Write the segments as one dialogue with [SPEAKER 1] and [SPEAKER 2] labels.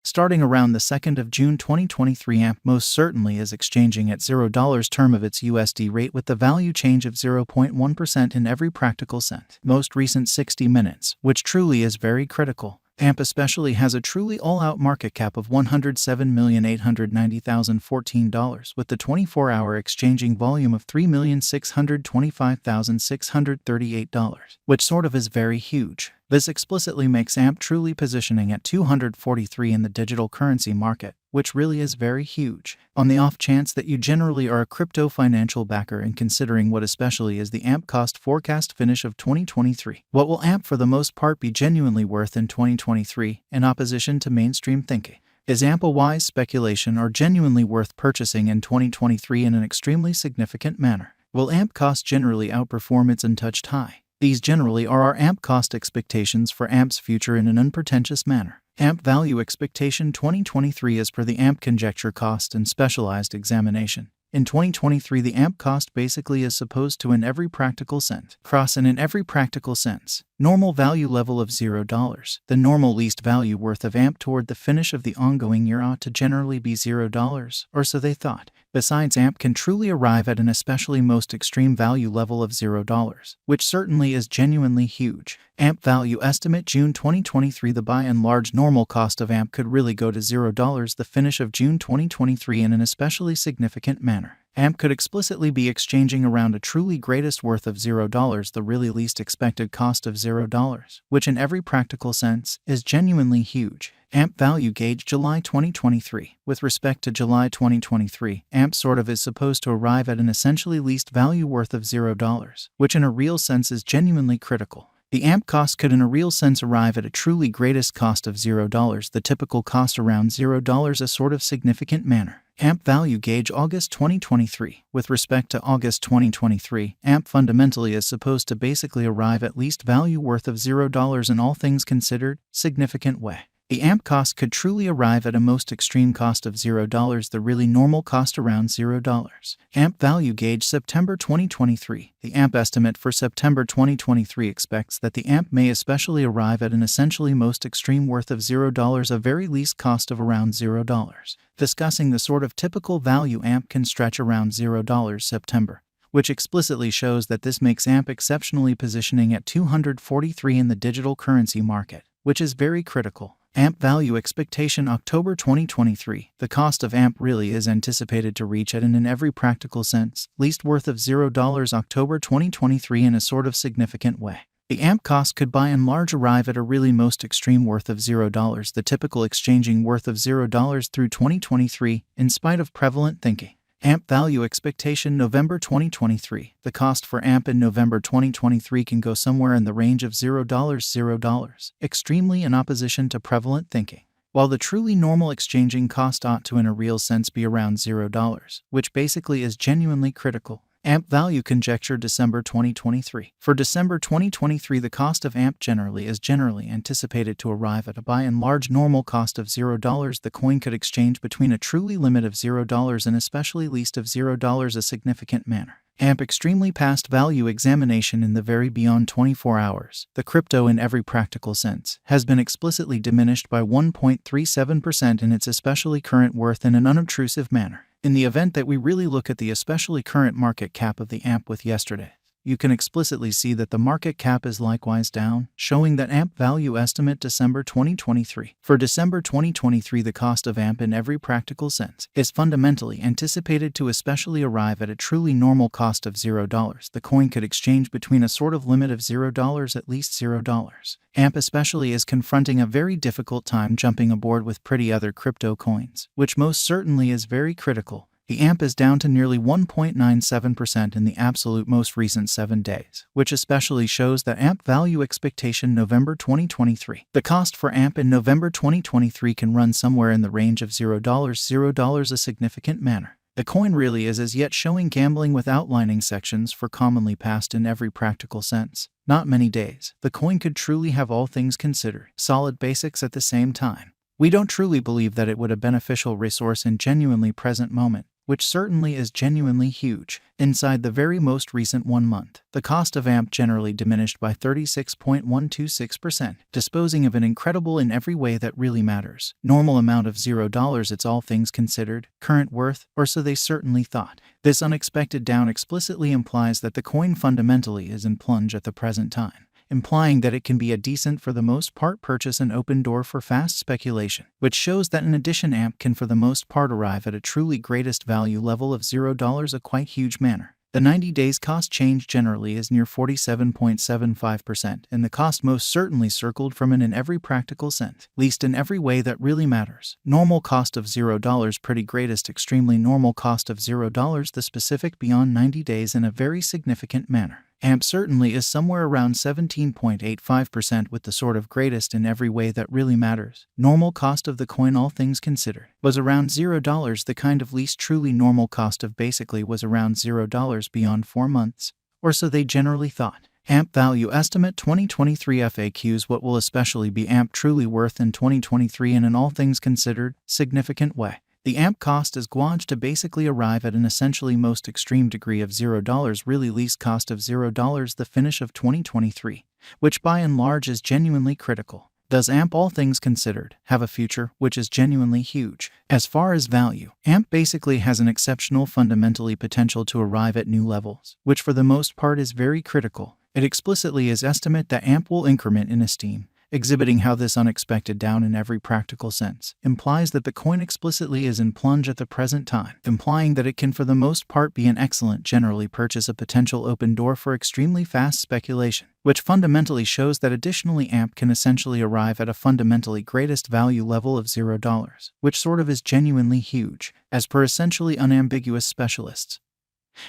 [SPEAKER 1] Starting around the 2nd of June 2023, AMP most certainly is exchanging at $0 term of its USD rate with the value change of 0.1% in every practical cent. Most recent 60 minutes, which truly is very critical. AMP especially has a truly all-out market cap of $107,890,014 with the 24-hour exchanging volume of $3,625,638, which sort of is very huge. This explicitly makes AMP truly positioning at 243 in the digital currency market, which really is very huge. On the off chance that you generally are a crypto financial backer and considering what especially is the AMP cost forecast finish of 2023, what will AMP for the most part be genuinely worth in 2023 in opposition to mainstream thinking? Is AMP a wise speculation or genuinely worth purchasing in 2023 in an extremely significant manner? Will AMP cost generally outperform its untouched high? These generally are our AMP cost expectations for AMP's future in an unpretentious manner. AMP value expectation 2023 as per the AMP conjecture cost and specialized examination. In 2023, the AMP cost basically is supposed to in every practical sense. Cross and in every practical sense. Normal value level of $0. The normal least value worth of AMP toward the finish of the ongoing year ought to generally be $0, or so they thought. Besides, AMP can truly arrive at an especially most extreme value level of $0, which certainly is genuinely huge. AMP value estimate June 2023. The by and large normal cost of AMP could really go to $0 the finish of June 2023 in an especially significant manner. AMP could explicitly be exchanging around a truly greatest worth of $0, the really least expected cost of $0, which in every practical sense is genuinely huge. AMP value gauge July 2023. With respect to July 2023, AMP sort of is supposed to arrive at an essentially least value worth of $0, which in a real sense is genuinely critical. The AMP cost could in a real sense arrive at a truly greatest cost of $0, the typical cost around $0 a sort of significant manner. AMP value gauge August 2023. With respect to August 2023, AMP fundamentally is supposed to basically arrive at least value worth of $0 in all things considered, significant way. The AMP cost could truly arrive at a most extreme cost of $0, the really normal cost around $0. AMP value gauge September 2023. The AMP estimate for September 2023 expects that the AMP may especially arrive at an essentially most extreme worth of $0, a very least cost of around $0. Discussing the sort of typical value AMP can stretch around $0 September, which explicitly shows that this makes AMP exceptionally positioning at 243 in the digital currency market, which is very critical. AMP value expectation October 2023. The cost of AMP really is anticipated to reach at an in every practical sense least worth of $0 October 2023 in a sort of significant way. The AMP cost could by and large arrive at a really most extreme worth of $0, the typical exchanging worth of $0 through 2023, in spite of prevalent thinking. AMP value expectation November 2023. The cost for AMP in November 2023 can go somewhere in the range of $0, extremely in opposition to prevalent thinking. While the truly normal exchanging cost ought to in a real sense be around $0, which basically is genuinely critical. AMP value conjecture December 2023. For December 2023, the cost of AMP is generally anticipated to arrive at a by and large normal cost of $0. The coin could exchange between a truly limit of $0 and especially least of $0 a significant manner. AMP extremely past value examination in the very beyond 24 hours. The crypto in every practical sense has been explicitly diminished by 1.37% in its especially current worth in an unobtrusive manner. In the event that we really look at the especially current market cap of the AMP with yesterday, you can explicitly see that the market cap is likewise down, showing that AMP value estimate December 2023. For December 2023, the cost of AMP in every practical sense is fundamentally anticipated to especially arrive at a truly normal cost of $0. The coin could exchange between a sort of limit of $0 at least $0. AMP especially is confronting a very difficult time jumping aboard with pretty other crypto coins, which most certainly is very critical. The AMP is down to nearly 1.97% in the absolute most recent 7 days, which especially shows that AMP value expectation November 2023. The cost for AMP in November 2023 can run somewhere in the range of $0, a significant manner. The coin really is as yet showing gambling with outlining sections for commonly passed in every practical sense. Not many days. The coin could truly have all things considered, solid basics at the same time. We don't truly believe that it would a beneficial resource in genuinely present moment. which certainly is genuinely huge. Inside the very most recent 1 month, the cost of AMP generally diminished by 36.126%, disposing of an incredible in every way that really matters. Normal amount of $0, it's all things considered, current worth, or so they certainly thought. This unexpected down explicitly implies that the coin fundamentally is in plunge at the present time, implying that it can be a decent for the most part purchase and open door for fast speculation, which shows that in addition AMP can for the most part arrive at a truly greatest value level of $0 a quite huge manner. The 90 days cost change generally is near 47.75%, and the cost most certainly circled from it in every practical sense, least in every way that really matters. Normal cost of $0 pretty greatest extremely normal cost of $0 the specific beyond 90 days in a very significant manner. AMP certainly is somewhere around 17.85% with the sort of greatest in every way that really matters. Normal cost of the coin all things considered was around $0. The kind of least truly normal cost of basically was around $0 beyond 4 months, or so they generally thought. AMP value estimate 2023 FAQs. What will especially be AMP truly worth in 2023 in an all things considered significant way? The AMP cost is gauged to basically arrive at an essentially most extreme degree of $0, really least cost of $0 the finish of 2023, which by and large is genuinely critical. Does AMP all things considered have a future which is genuinely huge? As far as value, AMP basically has an exceptional fundamentally potential to arrive at new levels, which for the most part is very critical. It explicitly is estimate that AMP will increment in esteem, exhibiting how this unexpected down in every practical sense implies that the coin explicitly is in plunge at the present time, implying that it can for the most part be an excellent generally purchase a potential open door for extremely fast speculation, which fundamentally shows that additionally AMP can essentially arrive at a fundamentally greatest value level of $0, which sort of is genuinely huge, as per essentially unambiguous specialists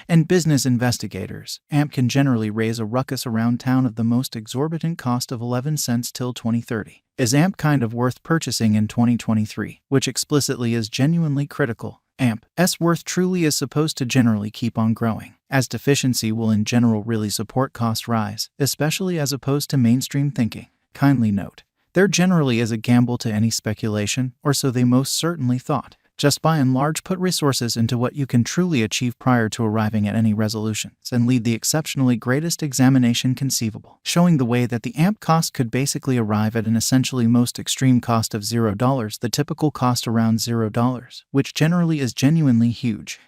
[SPEAKER 1] and business investigators. AMP can generally raise a ruckus around town of the most exorbitant cost of 11 cents till 2030. Is AMP kind of worth purchasing in 2023, which explicitly is genuinely critical? AMP's worth truly is supposed to generally keep on growing, as deficiency will in general really support cost rise, especially as opposed to mainstream thinking. Kindly note, there generally is a gamble to any speculation, or so they most certainly thought. Just by and large put resources into what you can truly achieve prior to arriving at any resolutions and lead the exceptionally greatest examination conceivable, showing the way that the AMP cost could basically arrive at an essentially most extreme cost of $0, the typical cost around $0, which generally is genuinely huge.